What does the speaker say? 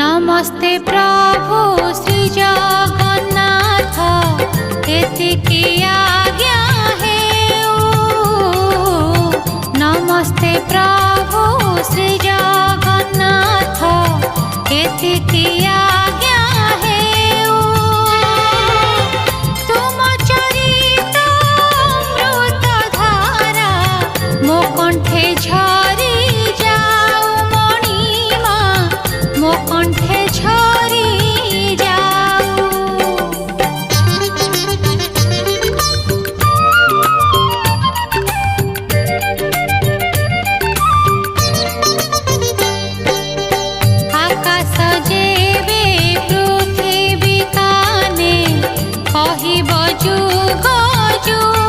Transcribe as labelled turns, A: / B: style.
A: नमस्ते प्रभु श्री जगन्नाथ एतिकी आज्ञा हेउ। नमस्ते प्रभु श्री जगन्नाथ एतिकी आज्ञा हेउ। तुम चरित अमृत धारा मो कंठे झरी जाऊ मणिमा मो कंठे झरी जाऊ। आकाश जेबे पृथ्वी काने कहिब जुग जुग